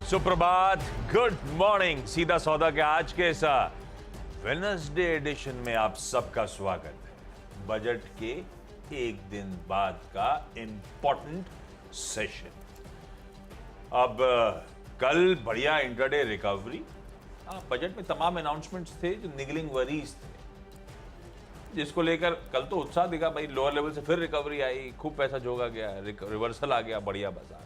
सुप्रभात, good morning. सीधा सौदा के आज के इस वेडनेसडे एडिशन में आप सबका स्वागत है। बजट के एक दिन बाद का इंपॉर्टेंट सेशन। अब कल बढ़िया इंट्राडे रिकवरी। बजट में तमाम अनाउंसमेंट्स थे जो निगलिंग वरीज थे, जिसको लेकर कल तो उत्साह दिखा। भाई लोअर लेवल से फिर रिकवरी आई, खूब पैसा जोगा गया, रिवर्सल आ गया बढ़िया बाजार।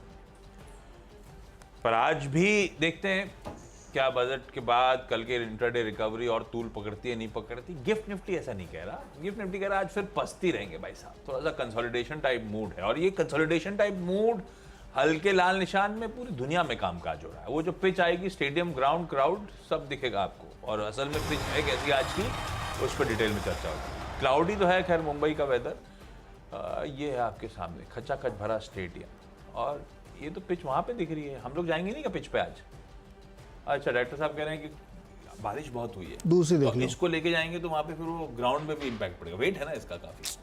पर आज भी देखते हैं क्या बजट के बाद कल के इंट्राडे रिकवरी और तूल पकड़ती है नहीं पकड़ती। गिफ्ट निफ्टी ऐसा नहीं कह रहा, गिफ्ट निफ्टी कह रहा आज फिर पसती रहेंगे भाई साहब। थोड़ा सा कंसोलिडेशन टाइप मूड है, और ये कंसोलिडेशन टाइप मूड हल्के लाल निशान में पूरी दुनिया में कामकाज हो रहा है। वो जो पिच आएगी, स्टेडियम, ग्राउंड, क्राउड सब दिखेगा आपको, और असल में पिच है कैसी आज की, उस पर डिटेल में चर्चा होगी। क्लाउडी तो है खैर मुंबई का वेदर, ये है आपके सामने खचाखच भरा स्टेडियम, और ये तो पिच वहां पे दिख रही है। हम लोग जाएंगे नहीं क्या पिच पे आज? अच्छा, डायरेक्टर साहब कह रहे हैं कि बारिश बहुत हुई है, दूसरी देख लो। इसको लेके जाएंगे तो वहां पे फिर वो ग्राउंड में भी इम्पैक्ट पड़ेगा। वेट है ना इसका काफी,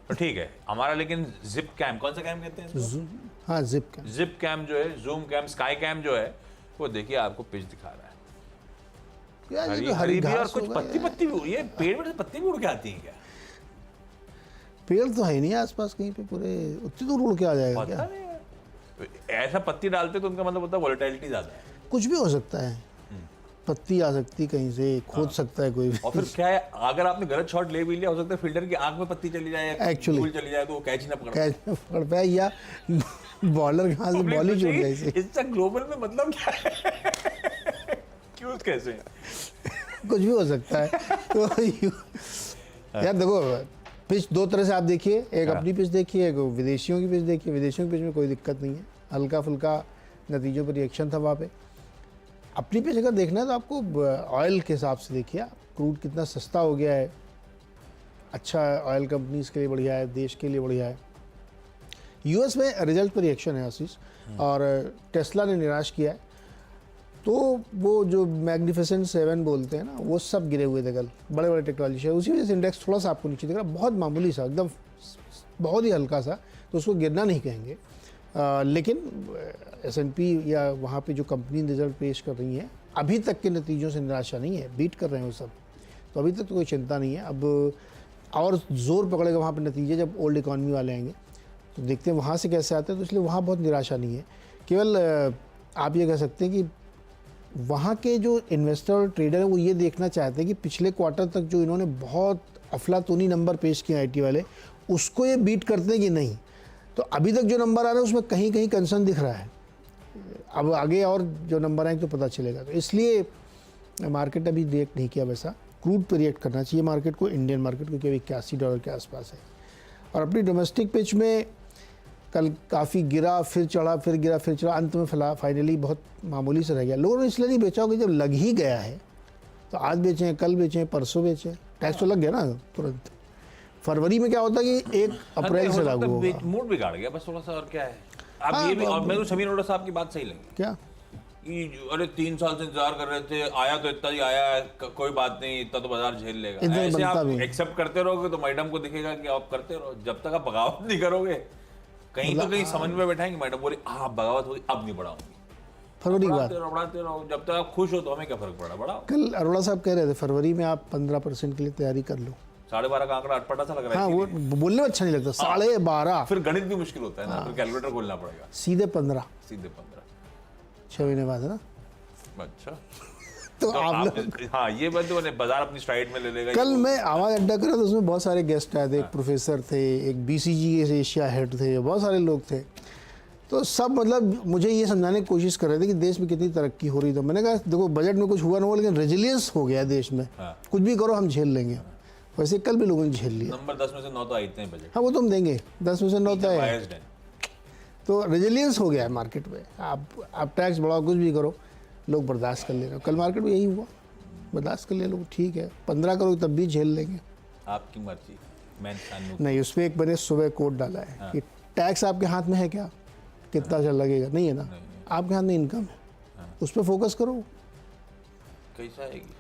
तो ठीक है हमारा। लेकिन जिप कैम, कौन सा कैम कहते हैं इसको? हाँ, जिप कैम। जिप कैम जो है, जूम कैम, स्काई कैम जो है, वो देखिए आपको पिच दिखा रहा है। यार ये तो हरी भी, और घास कुछ होगा पत्ती यार। पत्ती भी हुई है। पेड़ में से पत्ती भी उड़ के आती है क्या? पेड़ तो है नहीं आसपास कहीं पे, पूरे उतनी दूर उड़ के आ जाएगा पता क्या? नहीं है। ऐसा पत्ती डालते तो उनका मतलब होता है वोलेटिलिटी ज्यादा है। कुछ भी हो सकता है, पत्ती आ सकती कहीं से, खोद सकता है कोई भी। और फिर क्या है, अगर आपने गलत शॉट ले भी लिया, हो सकता है फील्डर की आंख में पत्ती चली जाए, Actually. धूल चली जाए, तो वो कैच ही ना पकड़। कैच में पड़ पाए, या बॉलर कहाँ से बॉल ही छूट जाए इसे। इसका ग्लोबल में मतलब क्या है? क्यों कैसे? कुछ भी हो सकता है। तो यार देखो, पिच दो तरह से आप देखिए, एक अपनी पिच देखिए, एक विदेशियों की पिच देखिए। विदेशियों की पिच में कोई दिक्कत नहीं है, हल्का फुल्का नतीजों पर रिएक्शन था वहाँ पे। अपनी पिच अगर देखना है तो आपको ऑयल के हिसाब से देखिए, क्रूड कितना सस्ता हो गया है। अच्छा, ऑयल कंपनीज के लिए बढ़िया है, देश के लिए बढ़िया है। यूएस में रिजल्ट पर रिएक्शन है आशीष, और टेस्ला ने निराश किया है, तो वो जो मैग्निफिसेंट 7 बोलते हैं ना, वो सब गिरे हुए थे कल, बड़े बड़े टेक्नोलॉजी शेयर। उसी वजह से इंडेक्स थोड़ा सा आपको नीचे दिख रहा है, बहुत मामूली सा, एकदम बहुत ही हल्का सा, तो उसको गिरना नहीं कहेंगे। लेकिन S&P या वहाँ पे जो कंपनी रिजल्ट पेश कर रही हैं, अभी तक के नतीजों से निराशा नहीं है, बीट कर रहे हैं वो सब, तो अभी तक तो कोई चिंता नहीं है। अब और ज़ोर पकड़ेगा वहाँ पे नतीजे, जब ओल्ड इकॉनमी वाले आएंगे तो देखते हैं वहाँ से कैसे आते हैं। तो इसलिए वहाँ बहुत निराशा नहीं है। केवल आप ये कह सकते हैं कि वहाँ के जो इन्वेस्टर और ट्रेडर हैं वो ये देखना चाहते हैं कि पिछले क्वार्टर तक जो इन्होंने बहुत अफलातूनी नंबर पेश किए IT वाले, उसको ये बीट करते हैं कि नहीं। तो अभी तक जो नंबर आ रहा है उसमें कहीं कहीं कंसर्न दिख रहा है। अब आगे और जो नंबर आएंगे तो पता चलेगा। तो इसलिए मार्केट अभी रिएक्ट नहीं किया वैसा। क्रूड पर रिएक्ट करना चाहिए मार्केट को, इंडियन मार्केट को, क्योंकि $81 के आसपास है। और अपनी डोमेस्टिक पिच में कल काफ़ी गिरा, फिर चढ़ा, फिर गिरा, फिर चढ़ा, अंत में फाइनली बहुत मामूली से रह गया। लोगों ने इसलिए नहीं बेचा होगा, जब लग ही गया है तो आज बेचें, कल बेचें, परसों बेचें, टैक्स तो लग गया ना तुरंत। फरवरी में क्या होता है कि 1 अप्रैल से लागू होगा। मूड बिगाड़ गया बस थोड़ा सा, और क्या है। अब ये भी, और मेरे को शमीर अरोड़ा साहब की बात सही लगी क्या कि अरे 3 साल से इंतजार कर रहे थे, आया तो इतना ही आया है, कोई बात नहीं, इतना तो बाजार झेल लेगा। इतना ऐसे आप बनता भी। एक्सेप्ट करते रहोगे तो मैडम को दिखेगा कि आप करते रहो। जब तक आप बगावत नहीं करोगे, कहीं तो कहीं समझ में बैठाएंगे, मैडम बोले हाँ बगावत होगी, अब नहीं बढ़ाऊंगी। फरवरी की बात, बढ़ाते रहो, जब तक आप खुश हो तो हमें क्या फर्क पड़ा, बढ़ाओ। कल अरोड़ा साहब कह रहे थे फरवरी में आप 15% के लिए तैयारी कर लो। 12.5 का आंकड़ा अटपटा सा लग रहा है। हाँ, वो बोलने में अच्छा नहीं लगता। 12.5 फिर गणित भी मुश्किल होता है ना, फिर कैलकुलेटर खोलना पड़ेगा। सीधे 15, सीधे 15, 6 महीने बाद है ना। अच्छा, तो तो आप आप, लोग, हाँ ये बात तो बाजार अपनी स्ट्राइड में ले लेगा। कल मैं आवाज़ अड्डा करा तो उसमें बहुत सारे गेस्ट आए थे। एक प्रोफेसर थे, एक BCG के एशिया हेड थे, बहुत सारे लोग थे। तो सब मतलब मुझे ये समझाने की कोशिश कर रहे थे कि देश में कितनी तरक्की हो रही। तो मैंने कहा देखो, बजट में कुछ हुआ ना हुआ, लेकिन रेजिलियंस हो गया देश में। कुछ भी करो हम झेल लेंगे। वैसे कल भी लोगों ने झेल लिया। नंबर 10 में से 9 तो आए थे बजट। हाँ, वो तो हम देंगे, 10 में से 9 तो है। बायस्ड है। तो रेजिलियंस हो गया है मार्केट में। आप टैक्स बढ़ाओ, कुछ भी करो, लोग बर्दाश्त कर ले रहे हो। कल मार्केट में यही हुआ, बर्दाश्त कर ले लोग, ठीक है 15 करो तब भी झेल लेंगे। आपकी मर्जी। मैं नहीं, उस पर एक मैंने सुबह कोड डाला है कि टैक्स आपके हाथ में है क्या, कितना अच्छा लगेगा, नहीं है ना। आपके हाथ में इनकम है, उस पर फोकस करो। कैसा आएगी?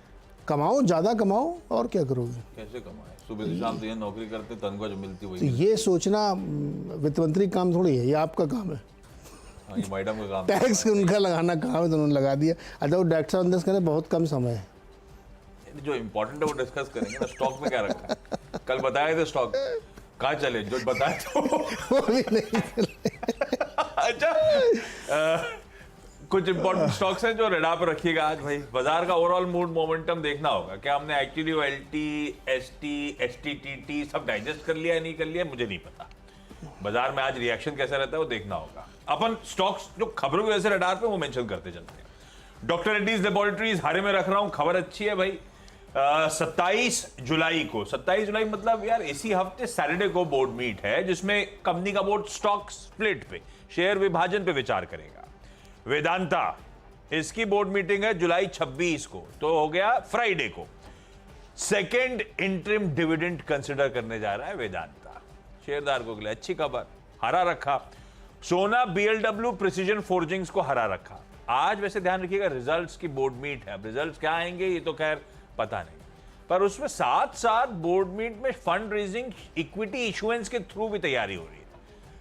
कमाओ, ज़्यादा कमाओ, और क्या करोगे। कैसे कमाए? सुबह से शाम तो ये नौकरी करते, तनख्वाह जो मिलती तो वही। ये सोचना वित्त मंत्री का काम थोड़ी है, ये आपका काम है। हाँ, ये मैडम का काम टैक्स उनका लगाना कहाँ है तो उन्होंने लगा दिया। अच्छा वो डॉक्टर साहब अंदर करें, बहुत कम समय है। है। जो इम्पोर्टेंट है वो डिस्कस करेंगे ना। स्टॉक में क्या रखा है? कल बताए थे स्टॉक कहाँ चले, जो बताए तो वो भी नहीं अच्छा कुछ इंपॉर्टेंट स्टॉक्स हैं जो रडार पर रखिएगा आज भाई। बाजार का ओवरऑल मूड मोमेंटम देखना होगा। क्या हमने एक्चुअली एलटी, एसटी, एसटीटीटी सब डाइजेस्ट कर लिया है, नहीं कर लिया, मुझे नहीं पता। बाजार में आज रिएक्शन कैसा रहता है वो देखना होगा। अपन स्टॉक्स जो खबरों की वजह से रडार पे वो मेंशन करते चलते हैं। डॉक्टर रेड्डीज लेबोरेटरीज हारे में रख रहा हूं, खबर अच्छी है भाई। 27 जुलाई को, 27 जुलाई मतलब यार इसी हफ्ते सैटरडे को बोर्ड मीट है, जिसमें कंपनी का बोर्ड स्टॉक स्प्लिट पे, शेयर विभाजन पे विचार करेगा। वेदांता, इसकी बोर्ड मीटिंग है जुलाई 26 को, तो हो गया फ्राइडे को। सेकेंड इंटरिम डिविडेंड कंसिडर करने जा रहा है वेदांता, शेयरधारकों के लिए अच्छी खबर। हरा रखा। सोना बीएलडब्ल्यू प्रिसीजन फोर्जिंग्स को हरा रखा। आज वैसे ध्यान रखिएगा रिजल्ट्स की बोर्ड मीट है, अब रिजल्ट्स क्या आएंगे ये तो खैर पता नहीं, पर उसमें साथ साथ बोर्ड मीट में फंड रेजिंग, इक्विटी इशुएंस के थ्रू भी तैयारी हो रही है,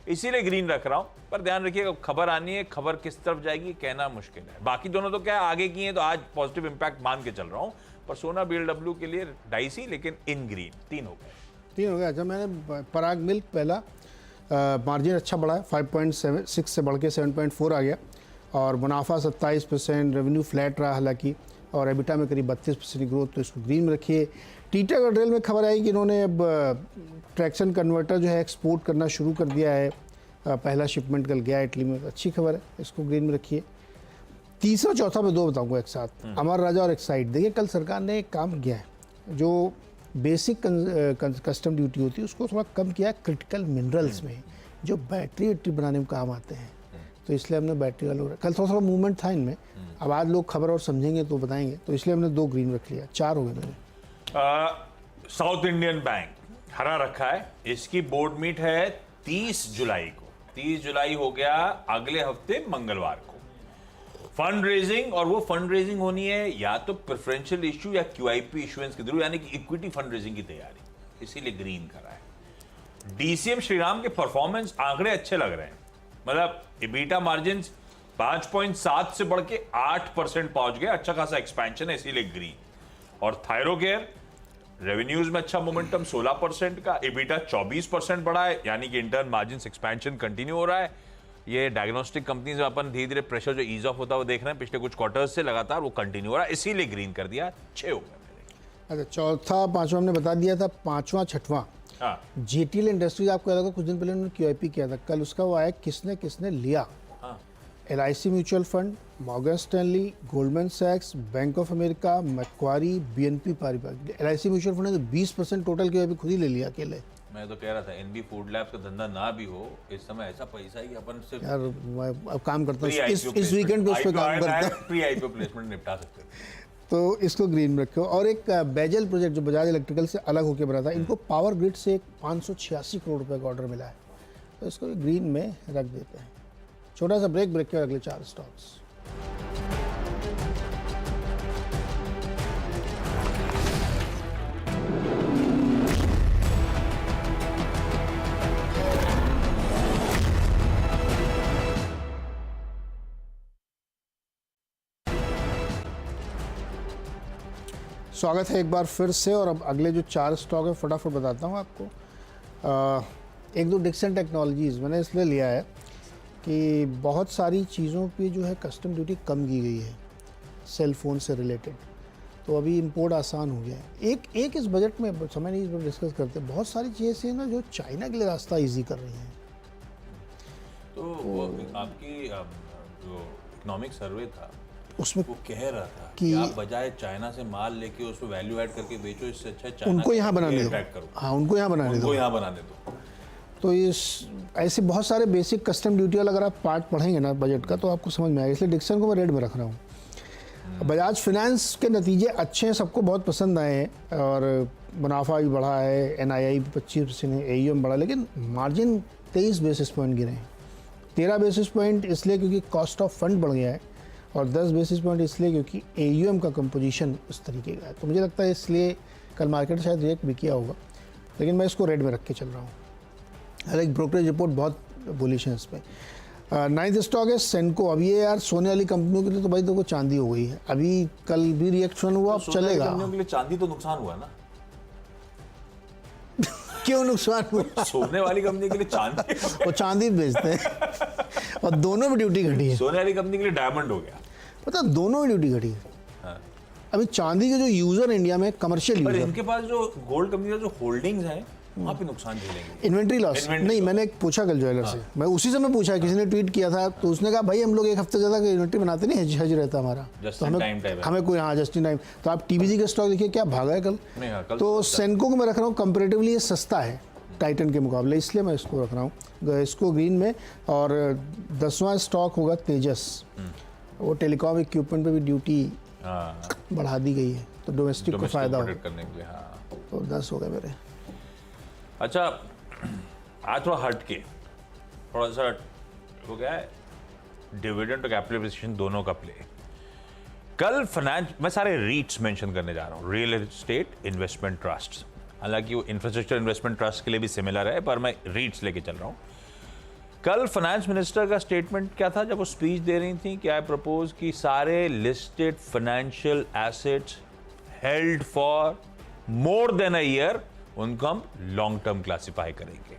इसीलिए ग्रीन रख रहा हूं। पर ध्यान रखिएगा खबर आनी है, खबर किस तरफ जाएगी कहना मुश्किल है। बाकी दोनों तो क्या आगे की हैं, तो आज पॉजिटिव इंपैक्ट मान के चल रहा हूं, पर सोना बीएलडब्ल्यू के लिए डाइसी, लेकिन इन ग्रीन। 3 हो गए। 3 हो गया। अच्छा मैंने पराग मिल्क पहला मार्जिन अच्छा बढ़ा है, 5.6 से बढ़ के 7.4 आ गया, और मुनाफा 27%, रेवेन्यू फ्लैट रहा हालांकि, और एबिटा में करीब 32% ग्रोथ, तो इसको ग्रीन में रखिए। टीटागढ़ में खबर आई कि इन्होंने अब ट्रैक्शन कन्वर्टर जो है एक्सपोर्ट करना शुरू कर दिया है। पहला शिपमेंट कल गया इटली में, अच्छी खबर है, इसको ग्रीन में रखिए। तीसरा चौथा मैं 2 बताऊंगा एक साथ, अमर राजा और एक्साइड। देखिए कल सरकार ने एक काम किया है, जो बेसिक कस्टम ड्यूटी होती है उसको थोड़ा कम किया है क्रिटिकल मिनरल्स में, जो बैटरी वैटरी बनाने में काम आते हैं, तो इसलिए हमने बैटरी वाले कल थोड़ा मूवमेंट था इनमें। अब आज लोग खबर और समझेंगे तो बताएंगे, तो इसलिए हमने 2 ग्रीन रख लिया, 4 हो गए मेरे। साउथ इंडियन बैंक हरा रखा है, इसकी बोर्ड मीट है 30 जुलाई को। 30 जुलाई हो गया अगले हफ्ते मंगलवार को। फंड रेजिंग, और वो फंड रेजिंग होनी है या तो प्रेफरेंशियल इश्यू या क्यूआईपी इशुएंस के थ्रू, यानी कि इक्विटी फंड रेजिंग की तैयारी, इसीलिए ग्रीन करा है। डीसीएम श्रीराम के परफॉर्मेंस आंकड़े अच्छे लग रहे हैं, मतलब इबीटा मार्जिन 5.7 से बढ़ के 8% पहुंच गए, अच्छा खासा एक्सपेंशन है, इसीलिए ग्रीन। और थायरोकेयर रेवेन्यूज में अच्छा मोमेंटम 16% का, इबीटा 24% बढ़ा है, यानी कि इंटर्न मार्जिन एक्सपेंशन कंटिन्यू हो रहा है। ये डायग्नोस्टिक कंपनीज में अपन धीरे धीरे प्रेशर जो ईज ऑफ होता है वो देख रहे हैं, पिछले कुछ क्वार्टर्स से लगातार वो कंटिन्यू हो रहा है, इसीलिए ग्रीन कर दिया। 6 हो गए मेरे। अच्छा चौथा पांचवा हमने बता दिया था, पांचवा छठवां हाँ जेटीएल इंडस्ट्रीज, आपको याद होगा कुछ दिन पहले उन्होंने क्यूआईपी किया था, कल उसका वो आया किसने किसने लिया। हाँ LIC mutual fund, Morgan Stanley, Goldman सैक्स, Bank of America, Macquarie, BNP Paribas. LIC mutual fund ने तो 20% टोटल क्यूआईपी खुद ही ले लिया अकेले। मैं तो कह रहा था एनबी फूड लैब्स का धंधा ना भी हो, इस समय ऐसा पैसा है कि अपन सिर्फ यार मैं अब काम करता हूँ इस वीकेंड पे उस पर काम करता हूँ, प्री आईपीओ प्लेसमेंट निपटा सकते हैं। तो इसको ग्रीन में रखो। और एक बेजल प्रोजेक्ट जो बजाज इलेक्ट्रिकल से अलग होकर बना था, इनको पावर ग्रिड से एक 586 करोड़ रुपए का ऑर्डर मिला है, तो इसको ग्रीन में रख देते हैं। छोटा सा ब्रेक के अगले 4 स्टॉक्स। स्वागत है एक बार फिर से, और अब अगले जो 4 स्टॉक है फटाफट बताता हूँ आपको। एक दो डिक्सन टेक्नोलॉजीज़ मैंने इसलिए लिया है कि बहुत सारी चीज़ों पे जो है कस्टम ड्यूटी कम की गई है सेल फोन से रिलेटेड, तो अभी इंपोर्ट आसान हो गया है। एक इस बजट में समय नहीं, इस पर डिस्कस करते, बहुत सारी चीज़ें ऐसी हैं ना जो चाइना के लिए रास्ता ईजी कर रही हैं। तो वो आपकी जो इकोनॉमिक सर्वे था उसमें वो कह रहा था कि आप बजाय चाइना से माल लेके उसको वैल्यू ऐड करके बेचो, इससे अच्छा चाइना उनको यहाँ बनाने दो। करो। हाँ उनको यहाँ बनाने दो, उनको यहाँ बनाने दो। तो इस ऐसे बहुत सारे बेसिक कस्टम ड्यूटी वाला अगर आप पार्ट पढ़ेंगे ना बजट का तो आपको समझ में आएगा, इसलिए डिक्सन को मैं रेड में रख रहा हूँ। बजाज फाइनेंस के नतीजे अच्छे हैं, सबको बहुत पसंद आए हैं, और मुनाफा भी बढ़ा है, एनआईआई 25% है, एयूएम बढ़ा, लेकिन मार्जिन 23 बेसिस पॉइंट गिरे हैं। 13 बेसिस पॉइंट इसलिए क्योंकि कॉस्ट ऑफ फंड बढ़ गया है, और 10 बेसिस पॉइंट इसलिए क्योंकि एयूएम का कंपोजिशन इस तरीके का है। तो मुझे लगता है इसलिए कल मार्केट शायद रिएक्ट भी किया होगा, लेकिन मैं इसको रेड में रख के चल रहा हूँ। हालांकि ब्रोकरेज रिपोर्ट बहुत बुलिश है इसमें। नाइन्थ स्टॉक है सेनको। अब ये यार सोने वाली कंपनियों के लिए तो भाई देखो चांदी हो गई है, अभी कल भी रिएक्शन हुआ, अब चलेगा। कंपनियों के लिए चांदी तो नुकसान हुआ ना। क्यों नुकसान हुआ? सोने वाली कंपनी के लिए चांदी वो चांदी बेचते हैं और दोनों में ड्यूटी घटी है। सोने वाली कंपनी के लिए डायमंड हो गया। पता दोनों में ड्यूटी घटी है। अभी चांदी के जो यूजर इंडिया में कमर्शियल पर यूजर, इनके पास जो गोल्ड कंपनी का जो होल्डिंग्स हैं वहाँ पे नुकसान झेलेंगे। इन्वेंट्री लॉस नहीं, मैंने पूछा कल ज्वेलर से, मैं उसी समय पूछा, किसी ने ट्वीट किया था तो उसने कहा भाई हम लोग एक हफ्ते ज़्यादा इन्वेंट्री बनाते नहीं, हज रहता हमारा, तो हमें कोई, हाँ जस्ट इन टाइम। तो आप टीवीजी का स्टॉक देखिए क्या भागा है कल। तो सेनको को मैं रख रहा हूँ, कंपेरेटिवली ये सस्ता है टाइटन के मुकाबले, इसलिए मैं इसको रख रहा हूँ इसको ग्रीन में। और 10वां स्टॉक होगा तेजस। वो टेलीकॉम इक्विपमेंट पे भी ड्यूटी बढ़ा दी गई है, तो डोमेस्टिक को फायदा हो करने के लिए। हाँ, तो 10 हो गए मेरे। अच्छा, आज थोड़ा हट के थोड़ा सा हो गया है डिविडेंड और कैपिटल एप्रिसिएशन दोनों का प्ले। कल फाइनेंस, मैं सारे रीट्स मेंशन करने जा रहा हूँ, रियल एस्टेट इन्वेस्टमेंट ट्रस्ट। हालांकि वो इंफ्रास्ट्रक्चर इन्वेस्टमेंट ट्रस्ट के लिए भी सिमिलर है, पर मैं रीट्स लेके चल रहा हूँ। कल फाइनेंस मिनिस्टर का स्टेटमेंट क्या था जब वो स्पीच दे रही थी कि आई प्रपोज कि सारे listed financial assets held for more than a year उनको हम लॉन्ग टर्म क्लासिफाई करेंगे।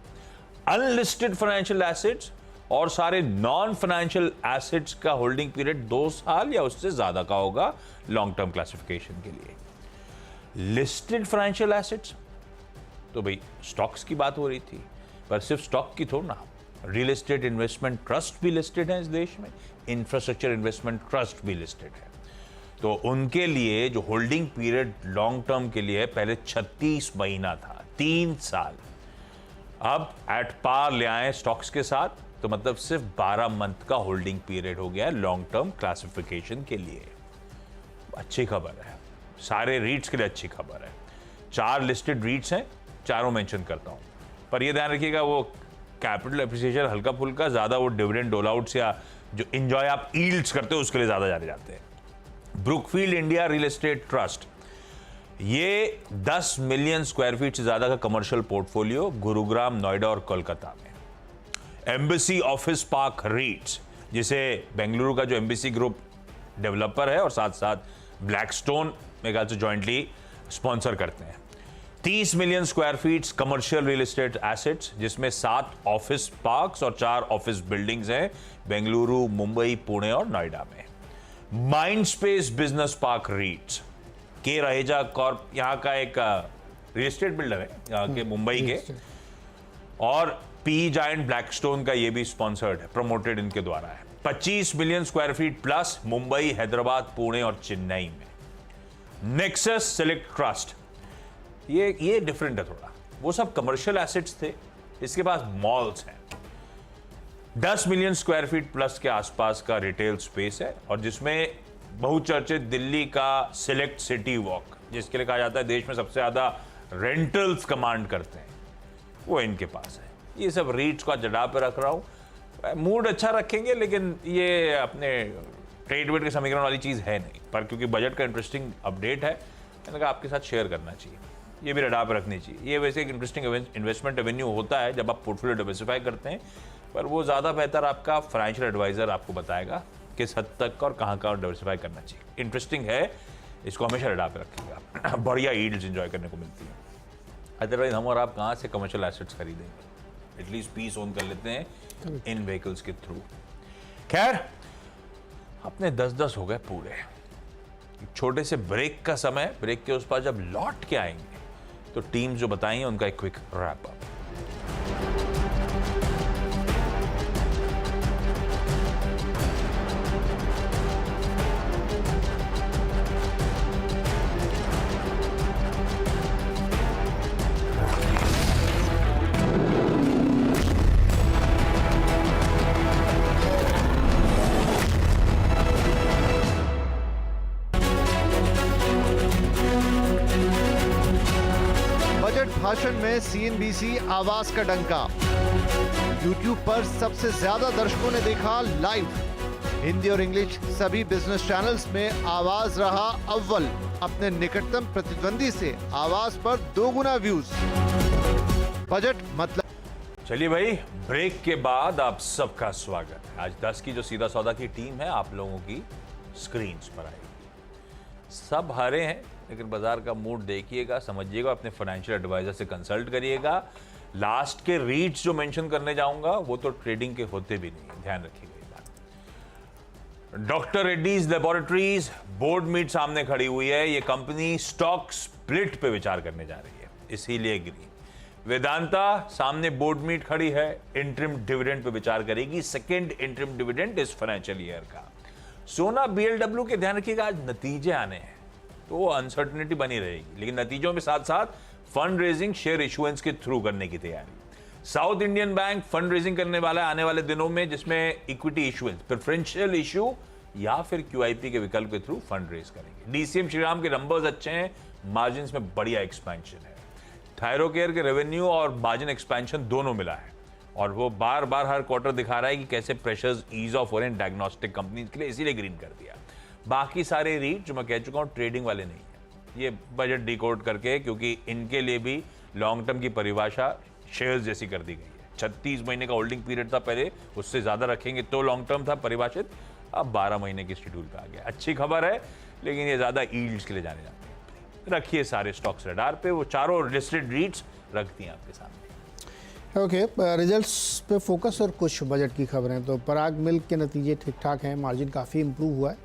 अनलिस्टेड फाइनेंशियल एसेट्स और सारे नॉन फाइनेंशियल एसेट्स का होल्डिंग पीरियड 2 साल या उससे ज्यादा का होगा लॉन्ग टर्म क्लासिफिकेशन के लिए। लिस्टेड फाइनेंशियल एसेट्स तो भाई स्टॉक्स की बात हो रही थी, पर सिर्फ स्टॉक की थोड़ा ना, रियल एस्टेट इन्वेस्टमेंट ट्रस्ट भी लिस्टेड है इस देश में, इंफ्रास्ट्रक्चर इन्वेस्टमेंट ट्रस्ट भी लिस्टेड है। तो उनके लिए जो होल्डिंग पीरियड लॉन्ग टर्म के लिए पहले 36 महीना था, 3 साल, अब एट पार ले आए स्टॉक्स के साथ, तो मतलब सिर्फ 12 मंथ का होल्डिंग पीरियड हो गया है लॉन्ग टर्म क्लासिफिकेशन के लिए। अच्छी खबर है, सारे रीट्स के लिए अच्छी खबर है। 4 लिस्टेड रीट्स हैं, चारों मेंशन करता हूं, पर यह ध्यान रखिएगा वो कैपिटल एप्रिसिएशन हल्का फुल्का, ज्यादा वो डिविडेंड डोल आउट्स या जो एंजॉय आप यील्ड्स करते हो उसके लिए ज्यादा जाने जाते हैं। Brookfield India real estate trust, ये 10 मिलियन स्क्वायर फीट से ज्यादा का कमर्शियल पोर्टफोलियो गुरुग्राम, नोएडा और कोलकाता में। एम्बेसी ऑफिस पार्क रीट्स, जिसे बेंगलुरु का जो एम्बेसी ग्रुप डेवलपर है और साथ साथ ब्लैकस्टोन मेरे ख्याल से जॉइंटली स्पॉन्सर करते हैं। 30 million square feet commercial real estate assets, जिसमें 7 ऑफिस पार्क्स और 4 ऑफिस बिल्डिंग्स हैं बेंगलुरु, मुंबई, पुणे और नोएडा में। माइंड स्पेस बिजनेस पार्क रीट्स, के रहेजा कॉर्प यहाँ का एक रियल एस्टेट बिल्डर है यहाँ के मुंबई के, और पी जायंट ब्लैकस्टोन का ये भी स्पॉन्सर्ड है, प्रमोटेड इनके द्वारा है। 25 million square feet plus Mumbai, Hyderabad, Pune और चेन्नई में। नेक्सस सेलेक्ट ट्रस्ट, ये डिफरेंट है थोड़ा, वो सब कमर्शियल एसेट्स थे, इसके पास मॉल्स हैं। 10 मिलियन स्क्वायर फीट प्लस के आसपास का रिटेल स्पेस है, और जिसमें बहुचर्चित दिल्ली का सिलेक्ट सिटी वॉक, जिसके लिए कहा जाता है देश में सबसे ज्यादा रेंटल्स कमांड करते हैं, वो इनके पास है। ये सब रीट्स को जड़ा पे रख रहा हूं, मूड अच्छा रखेंगे, लेकिन ये अपने ट्रेड वेट के समीकरण वाली चीज है नहीं, पर क्योंकि बजट का इंटरेस्टिंग अपडेट है, मैंने कहा आपके साथ शेयर करना चाहिए, ये भी रडार पर रखनी चाहिए। ये वैसे एक इंटरेस्टिंग इन्वेस्टमेंट रेवेन्यू होता है जब आप पोर्टफोलियो डाइवर्सिफाई करते हैं, पर वो ज़्यादा बेहतर आपका फाइनेंशियल एडवाइजर आपको बताएगा किस हद तक और कहाँ कहाँ डाइवर्सिफाई करना चाहिए। इंटरेस्टिंग है, इसको हमेशा रडार पर रखिएगा, बढ़िया यील्ड्स एंजॉय करने को मिलती है। अदरवाइज हम और आप कहाँ से कमर्शियल एसेट्स खरीदेंगे? एटलीस्ट पीस ओन कर लेते हैं इन व्हीकल्स के थ्रू। खैर, अपने 10-10 हो गए पूरे। छोटे से ब्रेक का समय, ब्रेक के उस पार जब लौट के आएंगे तो टीम्स जो बताएंगे उनका एक क्विक रैप अप। भाषण में सीएनबीसी आवाज का डंका। YouTube पर सबसे ज्यादा दर्शकों ने देखा लाइव। हिंदी और इंग्लिश सभी बिजनेस चैनल्स में आवाज रहा अव्वल। अपने निकटतम प्रतिद्वंदी से आवाज पर 2 गुना व्यूज। बजट मतलब चलिए भाई, ब्रेक के बाद आप सबका स्वागत है। आज 10 की जो सीधा सौदा की टीम है आप लोगों की स्क्रीन्स पर आएगी। सब हारे हैं, लेकिन बाजार का मूड देखिएगा, समझिएगा, अपने फाइनेंशियल एडवाइजर से कंसल्ट करिएगा। लास्ट के रीट्स जो मेंशन करने जाऊंगा वो तो ट्रेडिंग के होते भी नहीं, ध्यान रखिएगा ये बात। Doctor Reddy's laboratories board meet सामने खड़ी हुई है। ये कंपनी स्टॉक स्प्लिट पे विचार करने जा रही है, इसीलिए गिरी। वेदांता सामने बोर्ड मीट खड़ी है, इंटरिम डिविडेंड पे विचार करेगी, सेकेंड इंटरिम डिविडेंड इस फाइनेंशियल ईयर का। सोना बीएलडब्ल्यू के ध्यान रखिएगा, आज नतीजे आने हैं तो अनसर्टेनिटी बनी रहेगी, लेकिन नतीजों के साथ साथ फंड रेजिंग, शेयर इशुएंस के थ्रू करने की तैयारी। South Indian bank fund raising करने वाला है आने वाले दिनों में, जिसमें इक्विटी इशुएंस, प्रेफरेंशियल इशू या फिर क्यूआईपी के विकल्प के थ्रू फंड रेज करेंगे। डीसीएम श्रीराम के नंबर्स अच्छे हैं, मार्जिन में बढ़िया एक्सपेंशन है। थायरोकेयर के रेवेन्यू और मार्जिन एक्सपेंशन दोनों मिला है, और वो बार बार हर क्वार्टर दिखा रहा है कि कैसे प्रेशर्स ईज ऑफ हो रहे हैं डायग्नोस्टिक कंपनीज के लिए, इसीलिए ग्रीन कर दिया। बाकी सारे रीट जो मैं कह चुका हूं ट्रेडिंग वाले नहीं है, ये बजट डिकोड करके, क्योंकि इनके लिए भी लॉन्ग टर्म की परिभाषा शेयर्स जैसी कर दी गई है। 36 महीने का होल्डिंग पीरियड था पहले, उससे ज्यादा रखेंगे तो लॉन्ग टर्म था परिभाषित, अब 12 महीने की शेड्यूल पे आ गया। अच्छी खबर है, लेकिन ये ज्यादा यील्ड्स के लिए जाने जाते हैं। रखिए सारे स्टॉक्स रडार पे, वो चारों लिस्टेड रीट्स रखती हैं आपके सामने। ओके, रिजल्ट्स पे फोकस और कुछ बजट की खबरें। तो पराग मिल्क के नतीजे ठीक ठाक हैं, मार्जिन काफ़ी इंप्रूव हुआ है,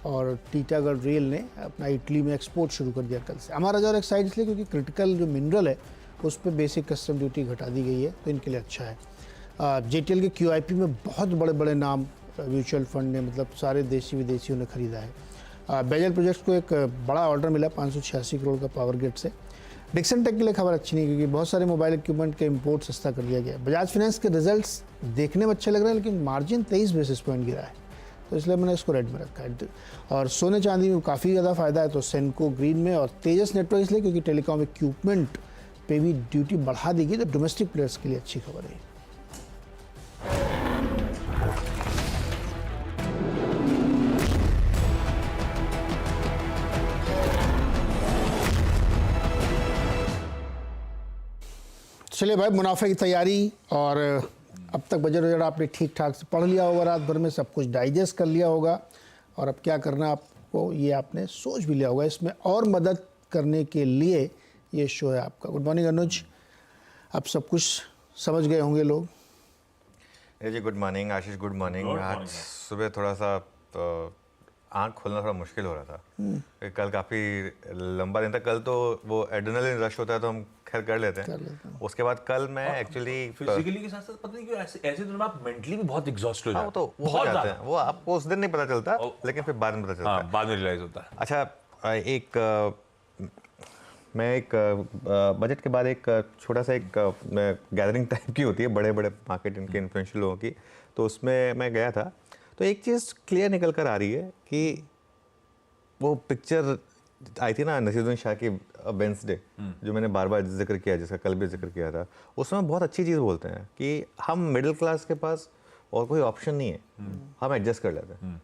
और टीटागढ़ रेल ने अपना इटली में एक्सपोर्ट शुरू कर दिया कल से। हमारा जो एक साइड इसलिए क्योंकि क्रिटिकल जो मिनरल है उस पर बेसिक कस्टम ड्यूटी घटा दी गई है, तो इनके लिए अच्छा है। जेटीएल के क्यूआईपी में बहुत बड़े बड़े नाम म्यूचुअल फंड ने, मतलब सारे देशी विदेशियों ने खरीदा है। बेजल प्रोजेक्ट्स को एक बड़ा ऑर्डर मिला 586 करोड़ का पावर ग्रिड से। डिक्सन टेक के लिए खबर अच्छी नहीं, क्योंकि बहुत सारे मोबाइल इक्विपमेंट के इंपोर्ट सस्ता कर दिया गया। बजाज फाइनेंस के रिजल्ट्स देखने में अच्छे लग रहे हैं, लेकिन मार्जिन 23 बेसिस पॉइंट गिरा है, तो इसलिए मैंने इसको रेड में रखा है। और सोने चांदी में काफ़ी ज़्यादा फायदा है, तो सेनको ग्रीन में, और तेजस नेटवर्क इसलिए क्योंकि टेलीकॉम इक्विपमेंट पे भी ड्यूटी बढ़ा देगी, तो डोमेस्टिक प्लेयर्स के लिए अच्छी खबर है। चलिए भाई, मुनाफे की तैयारी, और अब तक बजट आपने ठीक ठाक से पढ़ लिया होगा, रात भर में सब कुछ डाइजेस्ट कर लिया होगा, और अब क्या करना आपको ये आपने सोच भी लिया होगा। इसमें और मदद करने के लिए ये शो है आपका। गुड मॉर्निंग अनुज, आप सब कुछ समझ गए होंगे लोग। जी गुड मॉर्निंग आशीष, गुड मॉर्निंग। आज सुबह थोड़ा सा आँख खोलना थोड़ा मुश्किल हो रहा था, कल काफ़ी लंबा दिन था। कल तो वो एड्रेनलिन रश होता है तो हम खैर कर लेते हैं। उसके बाद कल मैं एक्चुअली फिजिकली के साथ साथ पता नहीं क्यों ऐसे दिनों में आप मेंटली भी बहुत एग्जॉस्ट हो जाते हैं। तो बहुत जाते हैं, वो आपको उस दिन नहीं पता चलता, लेकिन फिर बाद में पता चलता है। बाद में रियलाइज होता है। अच्छा, मैं एक बजट के बाद एक छोटा सा एक गैदरिंग टाइप की होती है बड़े बड़े मार्केट इनके इन्फ्लुएंशियल लोगों की, तो उसमें मैं गया था। तो एक चीज़ क्लियर निकल कर आ रही है कि वो पिक्चर आई थी ना नसीरुद्दीन शाह की वेंसडे, जो मैंने बार बार जिक्र किया, जिसका कल भी जिक्र किया था, उसमें बहुत अच्छी चीज़ बोलते हैं कि हम मिडिल क्लास के पास और कोई ऑप्शन नहीं है, हम एडजस्ट कर लेते हैं,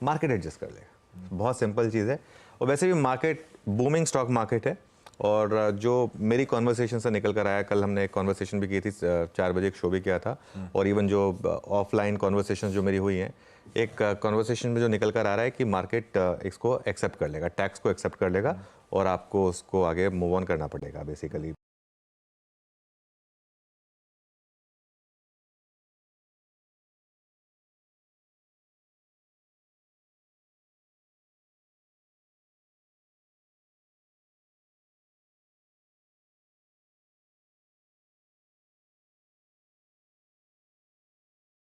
मार्केट एडजस्ट कर लेगा। बहुत सिंपल चीज़ है। और वैसे भी मार्केट बूमिंग स्टॉक मार्केट है, और जो मेरी कॉन्वर्सेशन से निकल कर आया, कल हमने एक कॉन्वर्सेशन भी की थी, 4 बजे एक शो भी किया था, और इवन जो ऑफलाइन कॉन्वर्सेशन जो मेरी हुई हैं, एक कॉन्वर्सेशन में जो निकल कर आ रहा है कि मार्केट इसको एक्सेप्ट कर लेगा, टैक्स को एक्सेप्ट कर लेगा, और आपको उसको आगे मूव ऑन करना पड़ेगा बेसिकली।